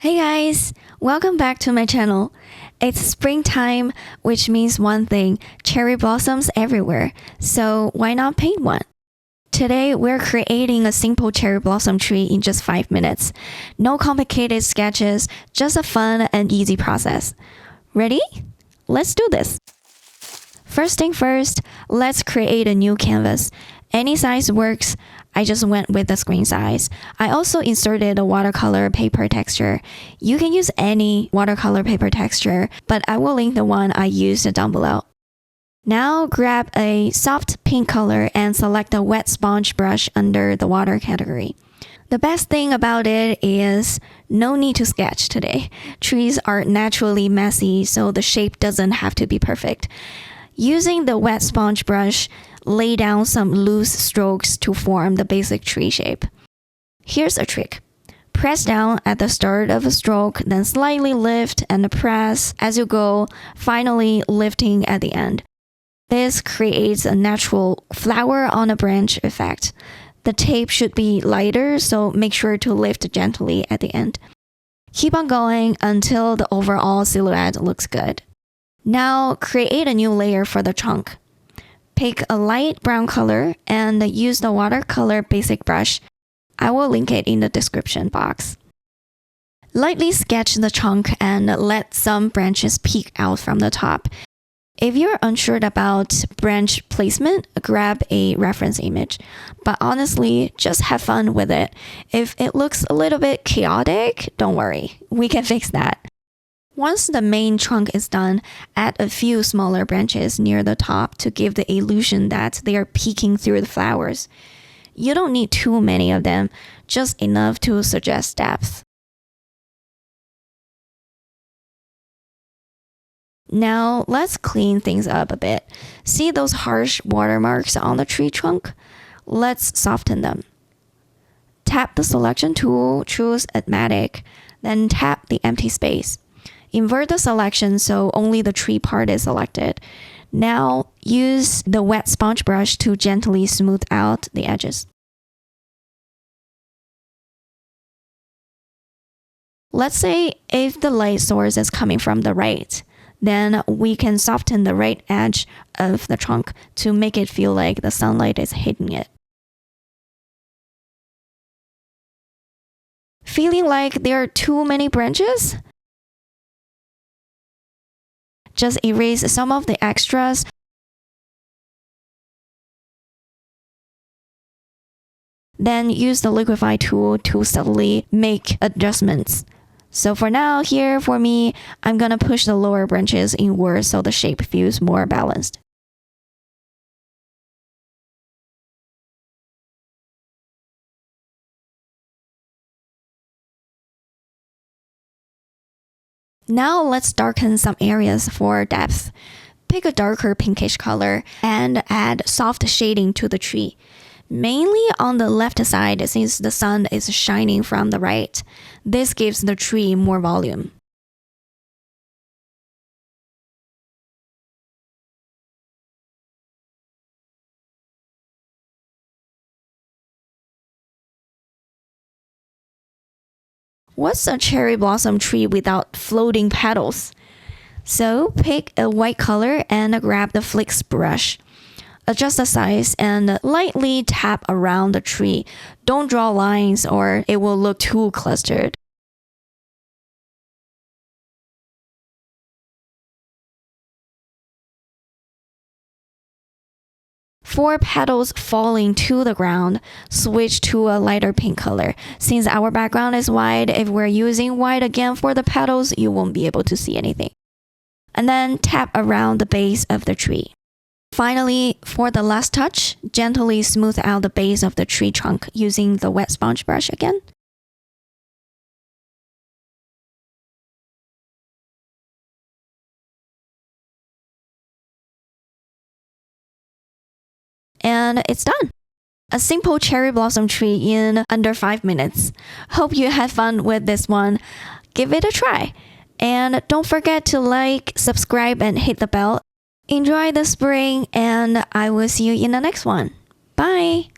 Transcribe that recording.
Hey guys, welcome back to my channel. It's springtime, which means one thing, cherry blossoms everywhere, so why not paint one? Today we're creating a simple cherry blossom tree in just 5 minutes. No complicated sketches, just a fun and easy process. Ready? Let's do this. First thing first, let's create a new canvas. Any size works. I just went with the screen size. I also inserted a watercolor paper texture. You can use any watercolor paper texture, but I will link the one I used down below. Now grab a soft pink color and select a wet sponge brush under the water category. The best thing about it is no need to sketch today. Trees are naturally messy, so the shape doesn't have to be perfect. Using the wet sponge brush, lay down some loose strokes to form the basic tree shape. Here's a trick. Press down at the start of a stroke, then slightly lift and press as you go, finally lifting at the end. This creates a natural flower on a branch effect. The tape should be lighter, so make sure to lift gently at the end. Keep on going until the overall silhouette looks good. Now create a new layer for the trunk. Pick a light brown color and use the Watercolor-basic brush. I will link it in the description box. Lightly sketch the trunk and let some branches peek out from the top. If you're unsure about branch placement, grab a reference image. But honestly, just have fun with it. If it looks a little bit chaotic, don't worry, we can fix that. Once the main trunk is done, add a few smaller branches near the top to give the illusion that they are peeking through the flowers. You don't need too many of them, just enough to suggest depth. Now let's clean things up a bit. See those harsh watermarks on the tree trunk? Let's soften them. Tap the selection tool, choose Automatic, then tap the empty space. Invert the selection so only the tree part is selected. Now use the wet sponge brush to gently smooth out the edges. Let's say if the light source is coming from the right, then we can soften the right edge of the trunk to make it feel like the sunlight is hitting it. Feeling like there are too many branches? Just erase some of the extras. Then use the liquify tool to subtly make adjustments. So for now, here for me, I'm gonna push the lower branches inward so the shape feels more balanced. Now let's darken some areas for depth. Pick a darker pinkish color and add soft shading to the tree. Mainly on the left side since the sun is shining from the right. This gives the tree more volume. What's a cherry blossom tree without floating petals? So pick a white color and grab the Flicks brush. Adjust the size and lightly tap around the tree. Don't draw lines or it will look too clustered. For petals falling to the ground, switch to a lighter pink color. Since our background is white, if we're using white again for the petals, you won't be able to see anything. And then tap around the base of the tree. Finally, for the last touch, gently smooth out the base of the tree trunk using the wet sponge brush again. And it's done. A simple cherry blossom tree in under 5 minutes. Hope you had fun with this one. Give it a try. And don't forget to like, subscribe, and hit the bell. Enjoy the spring, and I will see you in the next one. Bye!